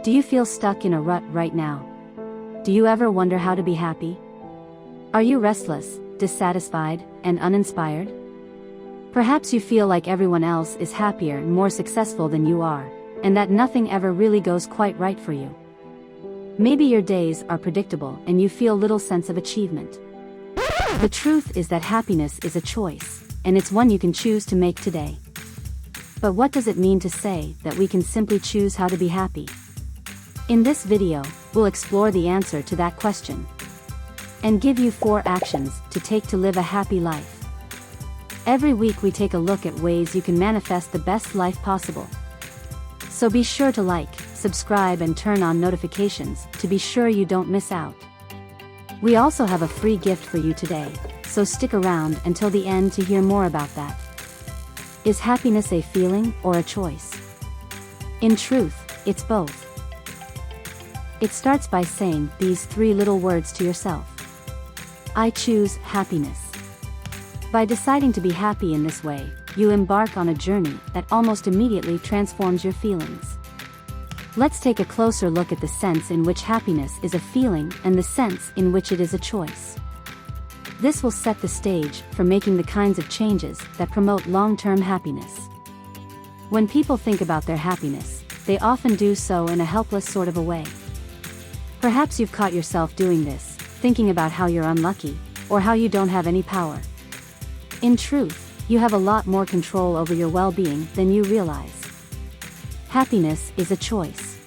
Do you feel stuck in a rut right now? Do you ever wonder how to be happy? Are you restless, dissatisfied, and uninspired? Perhaps you feel like everyone else is happier and more successful than you are, and that nothing ever really goes quite right for you. Maybe your days are predictable and you feel little sense of achievement. The truth is that happiness is a choice, and it's one you can choose to make today. But what does it mean to say that we can simply choose how to be happy? In this video, we'll explore the answer to that question and give you 4 actions to take to live a happy life. Every week we take a look at ways you can manifest the best life possible. So be sure to like, subscribe and turn on notifications to be sure you don't miss out. We also have a free gift for you today, so stick around until the end to hear more about that. Is happiness a feeling or a choice? In truth, it's both. It starts by saying these 3 little words to yourself. I choose happiness. By deciding to be happy in this way, you embark on a journey that almost immediately transforms your feelings. Let's take a closer look at the sense in which happiness is a feeling and the sense in which it is a choice. This will set the stage for making the kinds of changes that promote long-term happiness. When people think about their happiness, they often do so in a helpless sort of a way. Perhaps you've caught yourself doing this, thinking about how you're unlucky, or how you don't have any power. In truth, you have a lot more control over your well-being than you realize. Happiness is a choice.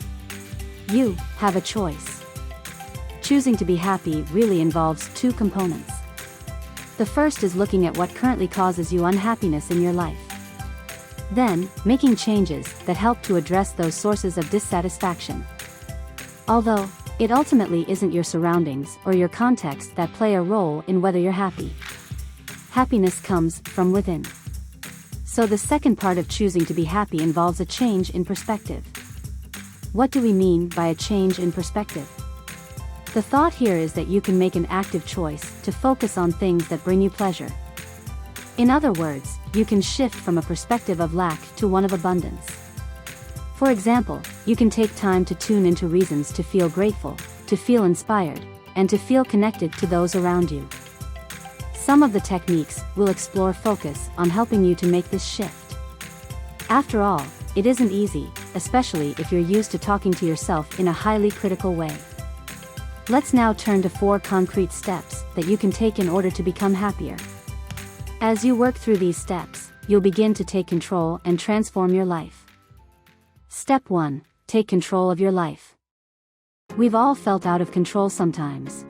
You have a choice. Choosing to be happy really involves 2 components. The first is looking at what currently causes you unhappiness in your life. Then, making changes that help to address those sources of dissatisfaction. Although, it ultimately isn't your surroundings or your context that play a role in whether you're happy. Happiness comes from within. So the second part of choosing to be happy involves a change in perspective. What do we mean by a change in perspective? The thought here is that you can make an active choice to focus on things that bring you pleasure. In other words, you can shift from a perspective of lack to one of abundance. For example, you can take time to tune into reasons to feel grateful, to feel inspired, and to feel connected to those around you. Some of the techniques will explore focus on helping you to make this shift. After all, it isn't easy, especially if you're used to talking to yourself in a highly critical way. Let's now turn to 4 concrete steps that you can take in order to become happier. As you work through these steps, you'll begin to take control and transform your life. Step 1. Take control of your life. We've all felt out of control sometimes.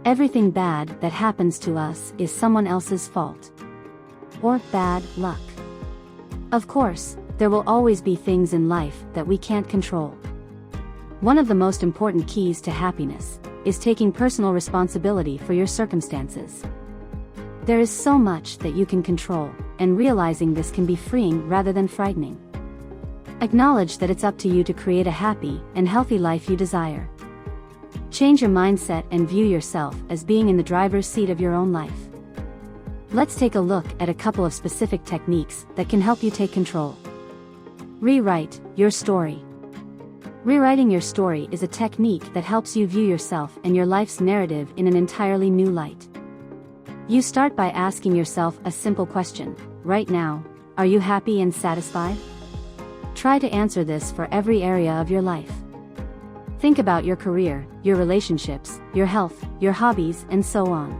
Everything bad that happens to us is someone else's fault. Or bad luck. Of course, there will always be things in life that we can't control. One of the most important keys to happiness is taking personal responsibility for your circumstances. There is so much that you can control, and realizing this can be freeing rather than frightening. Acknowledge that it's up to you to create a happy and healthy life you desire. Change your mindset and view yourself as being in the driver's seat of your own life. Let's take a look at a couple of specific techniques that can help you take control. Rewrite your story. Rewriting your story is a technique that helps you view yourself and your life's narrative in an entirely new light. You start by asking yourself a simple question. Right now, are you happy and satisfied? Try to answer this for every area of your life. Think about your career, your relationships, your health, your hobbies, and so on.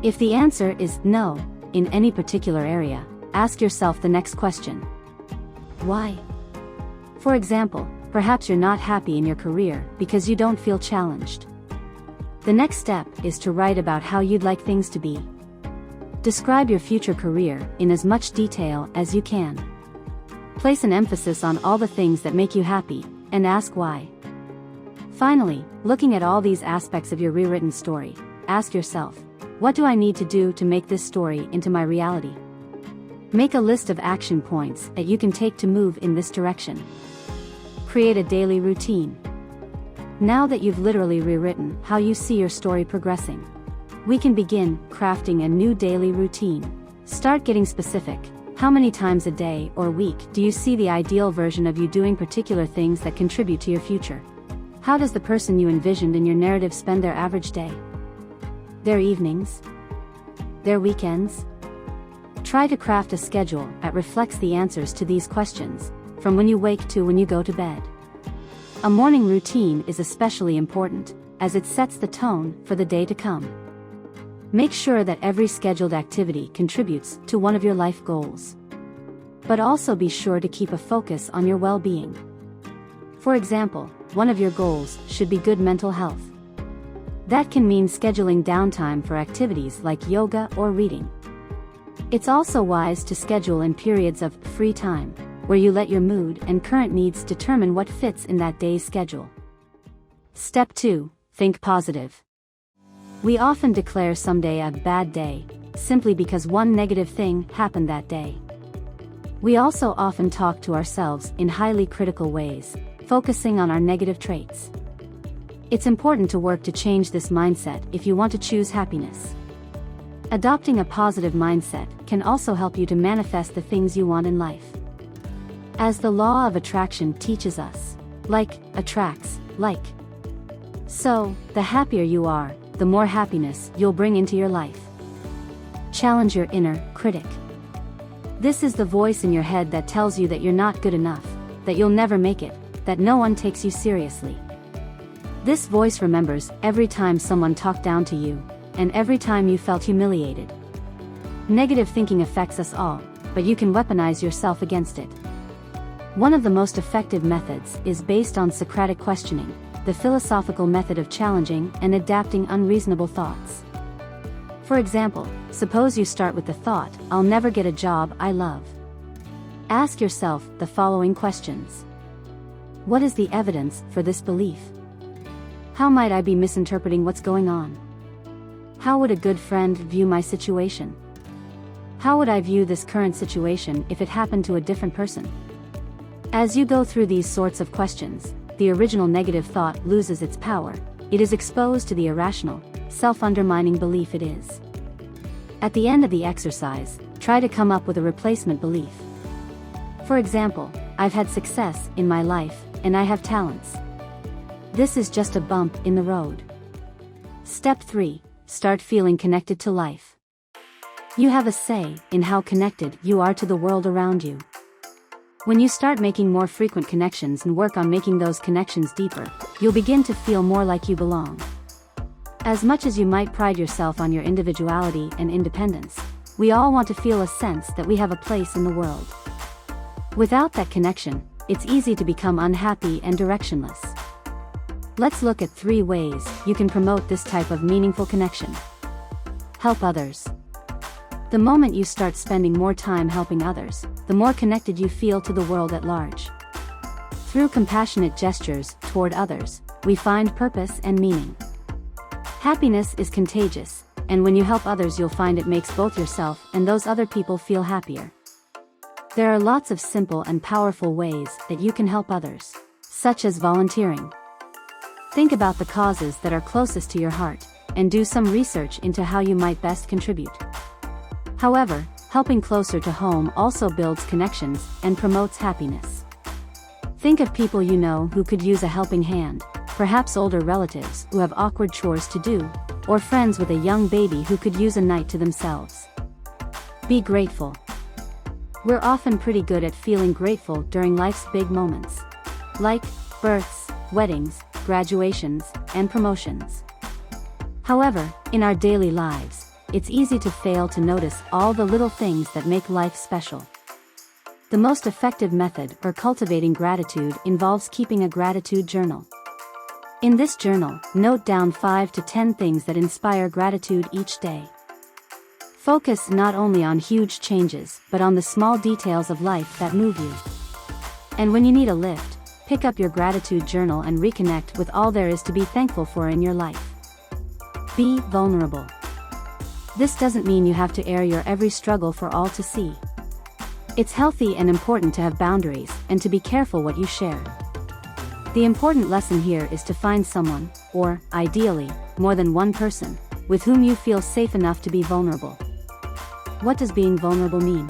If the answer is no, in any particular area, ask yourself the next question. Why? For example, perhaps you're not happy in your career because you don't feel challenged. The next step is to write about how you'd like things to be. Describe your future career in as much detail as you can. Place an emphasis on all the things that make you happy, and ask why. Finally, looking at all these aspects of your rewritten story, ask yourself, what do I need to do to make this story into my reality? Make a list of action points that you can take to move in this direction. Create a daily routine. Now that you've literally rewritten how you see your story progressing, we can begin crafting a new daily routine. Start getting specific. How many times a day or week do you see the ideal version of you doing particular things that contribute to your future? How does the person you envisioned in your narrative spend their average day? Their evenings? Their weekends? Try to craft a schedule that reflects the answers to these questions, from when you wake to when you go to bed. A morning routine is especially important, as it sets the tone for the day to come. Make sure that every scheduled activity contributes to one of your life goals. But also be sure to keep a focus on your well-being. For example, one of your goals should be good mental health. That can mean scheduling downtime for activities like yoga or reading. It's also wise to schedule in periods of free time, where you let your mood and current needs determine what fits in that day's schedule. Step 2. Think positive. We often declare someday a bad day, simply because one negative thing happened that day. We also often talk to ourselves in highly critical ways, focusing on our negative traits. It's important to work to change this mindset if you want to choose happiness. Adopting a positive mindset can also help you to manifest the things you want in life. As the law of attraction teaches us, like attracts like. So, the happier you are, the more happiness you'll bring into your life. Challenge your inner critic. This is the voice in your head that tells you that you're not good enough, that you'll never make it, that no one takes you seriously. This voice remembers every time someone talked down to you, and every time you felt humiliated. Negative thinking affects us all, but you can weaponize yourself against it. One of the most effective methods is based on Socratic questioning, the philosophical method of challenging and adapting unreasonable thoughts. For example, suppose you start with the thought, "I'll never get a job I love." Ask yourself the following questions. What is the evidence for this belief? How might I be misinterpreting what's going on? How would a good friend view my situation? How would I view this current situation if it happened to a different person? As you go through these sorts of questions, the original negative thought loses its power. It is exposed to the irrational, self-undermining belief it is. At the end of the exercise, try to come up with a replacement belief. For example, I've had success in my life, and I have talents. This is just a bump in the road. Step 3. Start feeling connected to life. You have a say in how connected you are to the world around you. When you start making more frequent connections and work on making those connections deeper, you'll begin to feel more like you belong. As much as you might pride yourself on your individuality and independence, we all want to feel a sense that we have a place in the world. Without that connection, it's easy to become unhappy and directionless. Let's look at 3 ways you can promote this type of meaningful connection. Help others. The moment you start spending more time helping others, the more connected you feel to the world at large. Through compassionate gestures toward others, we find purpose and meaning. Happiness is contagious, and when you help others you'll find it makes both yourself and those other people feel happier. There are lots of simple and powerful ways that you can help others, such as volunteering. Think about the causes that are closest to your heart, and do some research into how you might best contribute. However, helping closer to home also builds connections and promotes happiness. Think of people you know who could use a helping hand, perhaps older relatives who have awkward chores to do, or friends with a young baby who could use a night to themselves. Be grateful. We're often pretty good at feeling grateful during life's big moments, like births, weddings, graduations, and promotions. However, in our daily lives, it's easy to fail to notice all the little things that make life special. The most effective method for cultivating gratitude involves keeping a gratitude journal. In this journal, note down 5 to 10 things that inspire gratitude each day. Focus not only on huge changes, but on the small details of life that move you. And when you need a lift, pick up your gratitude journal and reconnect with all there is to be thankful for in your life. Be vulnerable. This doesn't mean you have to air your every struggle for all to see. It's healthy and important to have boundaries and to be careful what you share. The important lesson here is to find someone, or, ideally, more than one person, with whom you feel safe enough to be vulnerable. What does being vulnerable mean?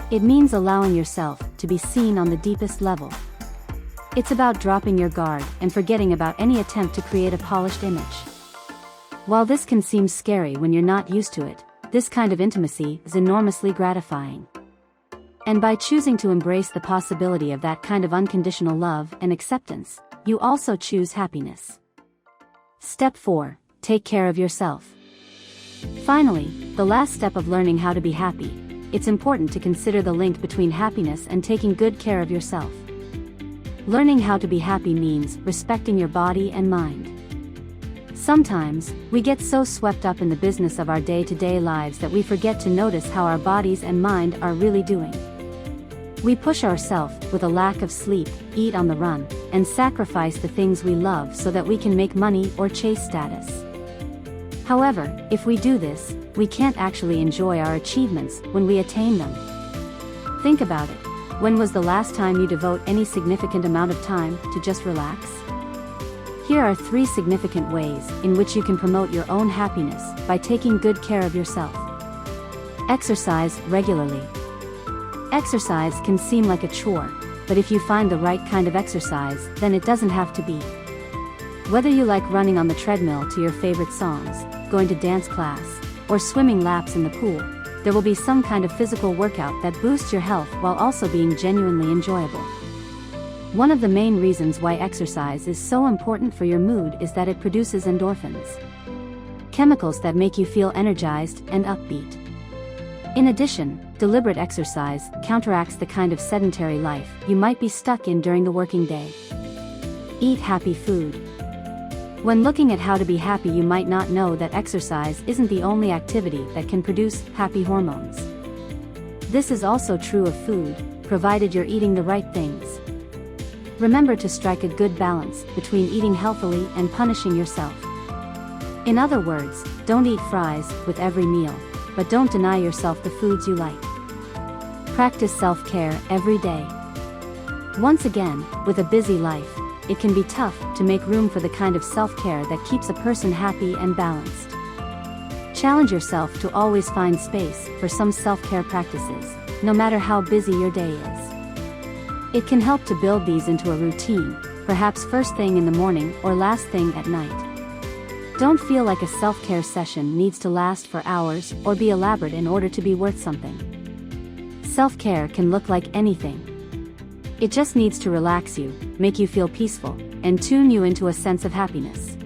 It means allowing yourself to be seen on the deepest level. It's about dropping your guard and forgetting about any attempt to create a polished image. While this can seem scary when you're not used to it, this kind of intimacy is enormously gratifying. And by choosing to embrace the possibility of that kind of unconditional love and acceptance, you also choose happiness. Step 4. Take care of yourself. Finally, the last step of learning how to be happy. It's important to consider the link between happiness and taking good care of yourself. Learning how to be happy means respecting your body and mind. Sometimes, we get so swept up in the business of our day-to-day lives that we forget to notice how our bodies and mind are really doing. We push ourselves with a lack of sleep, eat on the run, and sacrifice the things we love so that we can make money or chase status. However, if we do this, we can't actually enjoy our achievements when we attain them. Think about it. When was the last time you devote any significant amount of time to just relax? Here are 3 significant ways in which you can promote your own happiness by taking good care of yourself. Exercise regularly. Exercise can seem like a chore, but if you find the right kind of exercise, then it doesn't have to be. Whether you like running on the treadmill to your favorite songs, going to dance class, or swimming laps in the pool, there will be some kind of physical workout that boosts your health while also being genuinely enjoyable. One of the main reasons why exercise is so important for your mood is that it produces endorphins, chemicals that make you feel energized and upbeat. In addition, deliberate exercise counteracts the kind of sedentary life you might be stuck in during the working day. Eat happy food. When looking at how to be happy, you might not know that exercise isn't the only activity that can produce happy hormones. This is also true of food, provided you're eating the right things. Remember to strike a good balance between eating healthily and punishing yourself. In other words, don't eat fries with every meal, but don't deny yourself the foods you like. Practice self-care every day. Once again, with a busy life, it can be tough to make room for the kind of self-care that keeps a person happy and balanced. Challenge yourself to always find space for some self-care practices, no matter how busy your day is. It can help to build these into a routine, perhaps first thing in the morning or last thing at night. Don't feel like a self-care session needs to last for hours or be elaborate in order to be worth something. Self-care can look like anything. It just needs to relax you, make you feel peaceful, and tune you into a sense of happiness.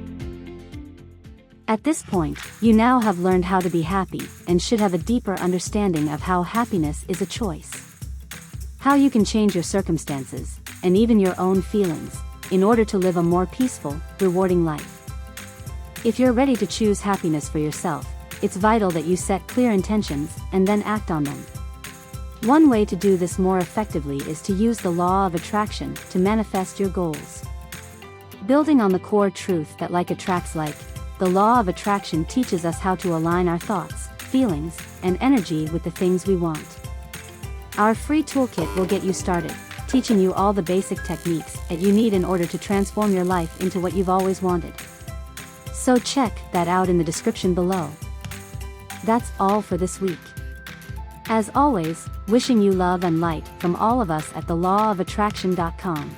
At this point, you now have learned how to be happy and should have a deeper understanding of how happiness is a choice. How you can change your circumstances, and even your own feelings, in order to live a more peaceful, rewarding life. If you're ready to choose happiness for yourself, it's vital that you set clear intentions and then act on them. One way to do this more effectively is to use the law of attraction to manifest your goals. Building on the core truth that like attracts like, the law of attraction teaches us how to align our thoughts, feelings, and energy with the things we want. Our free toolkit will get you started, teaching you all the basic techniques that you need in order to transform your life into what you've always wanted. So check that out in the description below. That's all for this week. As always, wishing you love and light from all of us at theLawOfAttraction.com.